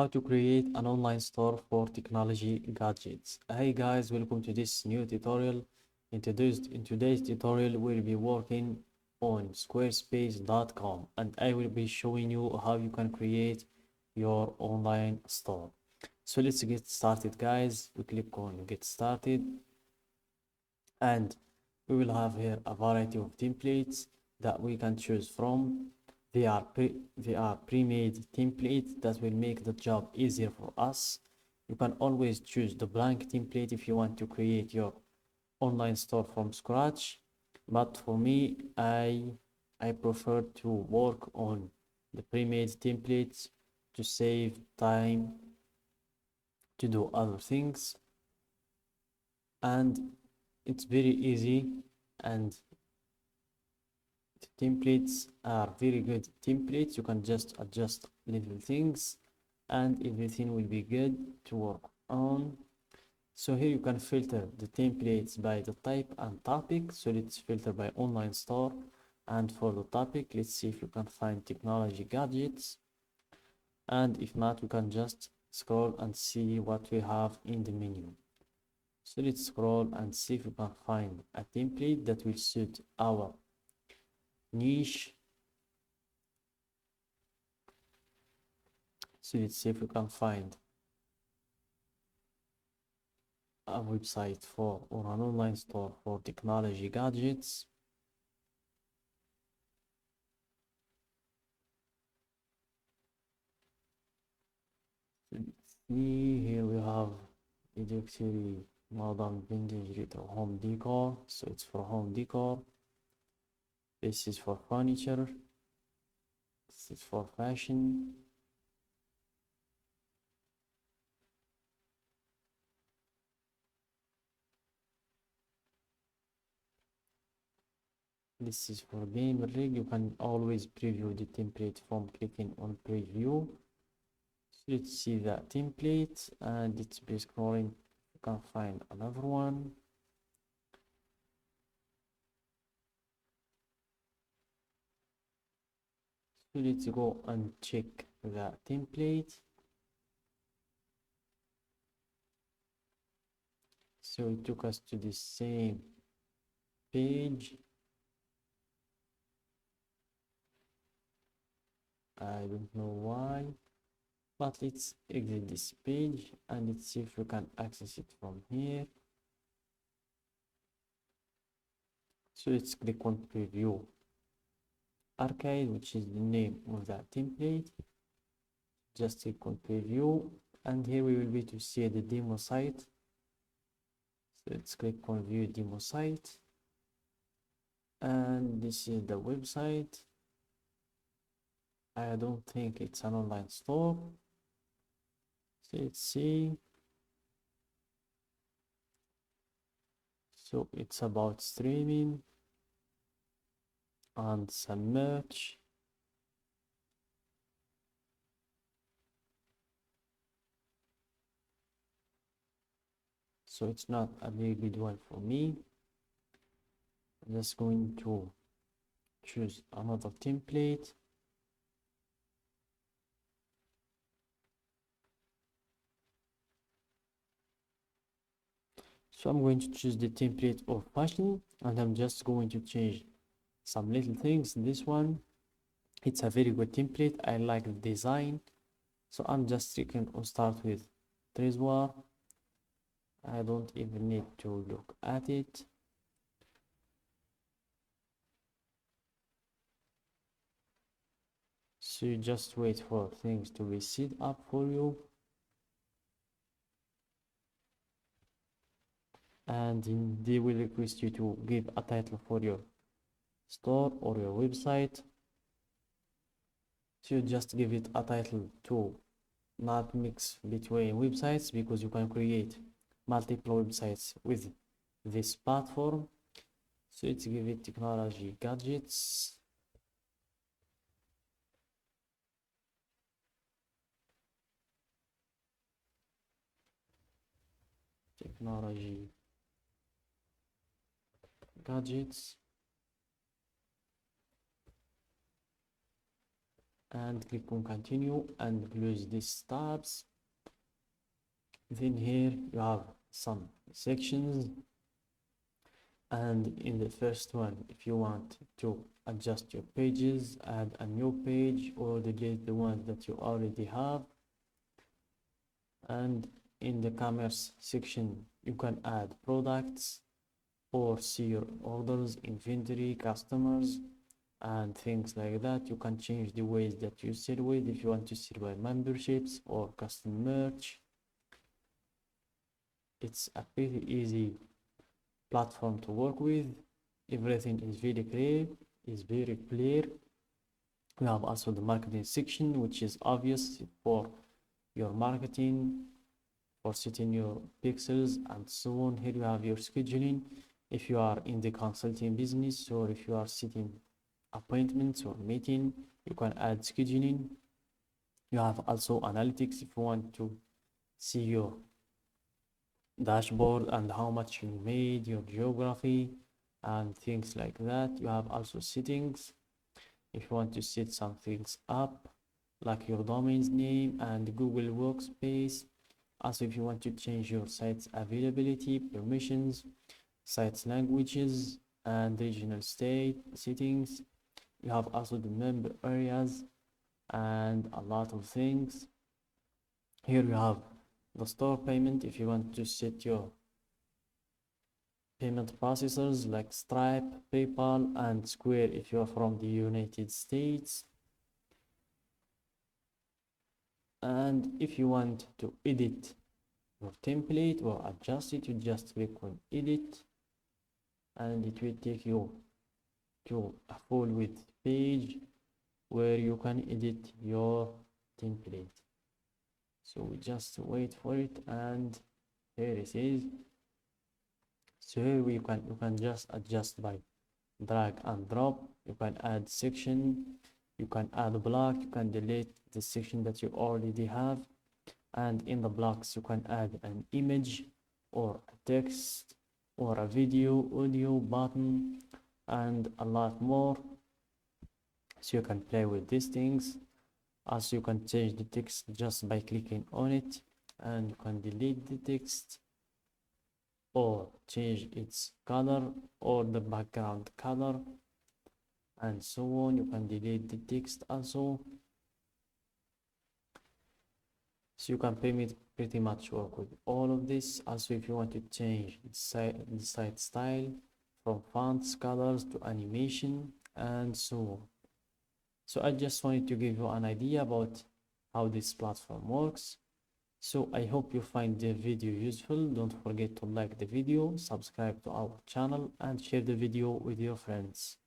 How to create an online store for technology gadgets. Hey guys, welcome to this new tutorial. In today's tutorial, we'll be working on squarespace.com and I will be showing you how you can create your online store. So let's get started, guys. We click on get started and we will have here a variety of templates that we can choose from. They are pre-made templates that will make the job easier for us. You can always choose the blank template if you want to create your online store from scratch, but for me, I prefer to work on the pre-made templates to save time to do other things, and it's very easy, and the templates are very good templates. You can just adjust little things and everything will be good to work on. So here you can filter the templates by the type and topic. So let's filter by online store, and for the topic, let's see if you can find technology gadgets, and if not, we can just scroll and see what we have in the menu. So let's scroll and see if we can find a template that will suit our niche. So let's see if we can find a website for or an online store for technology gadgets. So let's see, here we have luxury modern vintage retro home decor. So it's for home decor. This is for furniture. This is for fashion. This is for gamer rig. You can always preview the template from clicking on preview. So let's see that template and let's be scrolling. You can find another one. So let's go and check the template. So it took us to the same page. I don't know why, but let's exit this page and let's see if we can access it from here. So let's click on preview archive, which is the name of that template. Just click on preview and here we will be to see the demo site. So let's click on view demo site and this is the website. I don't think it's an online store. So let's see. So it's about streaming and some merch. So it's not a very good one for me. I'm just going to choose another template. So I'm going to choose the template of fashion and I'm just going to change some little things in this one. It's a very good template. I like the design. So I'm just clicking on start with Trezor. I don't even need to look at it. So you just wait for things to be set up for you. And they will request you to give a title for your store or your website. So you just give it a title to not mix between websites, because you can create multiple websites with this platform. So let's give it technology gadgets. Technology gadgets. and click on continue and close these tabs. Then here you have some sections, and in the first one, if you want to adjust your pages, add a new page or delete the ones that you already have. And in the commerce section, you can add products or see your orders, inventory, customers, and things like that. You can change the ways that you sell with, if you want to sell by memberships or custom merch. It's a pretty easy platform to work with. Everything is very clear. We have also the marketing section, which is obvious for your marketing, for setting your pixels and so on. Here you have your scheduling if you are in the consulting business, or if you are setting appointments or meeting, you can add scheduling. You have also analytics if you want to see your dashboard and how much you made, your geography and things like that. You have also settings if you want to set some things up, like your domain's name and Google Workspace. Also, if you want to change your site's availability, permissions, site's languages, and regional state settings. You have also the member areas and a lot of things. Here you have the store payment if you want to set your payment processors like Stripe, PayPal, and Square if you are from the United States. And if you want to edit your template or adjust it, you just click on edit and it will take you to a full width page where you can edit your template. So we just wait for it, and here it is. So here you can just adjust by drag and drop. You can add section, you can add a block, you can delete the section that you already have, and in the blocks you can add an image or a text or a video, audio, button, and a lot more. So you can play with these things. Also, you can change the text just by clicking on it, and you can delete the text or change its color or the background color and so on. You can delete the text also. So you can pretty much work with all of this. Also, if you want to change the site style from fonts, colors to animation and so on. So I just wanted to give you an idea about how this platform works. So I hope you find the video useful. Don't forget to like the video, subscribe to our channel, and share the video with your friends.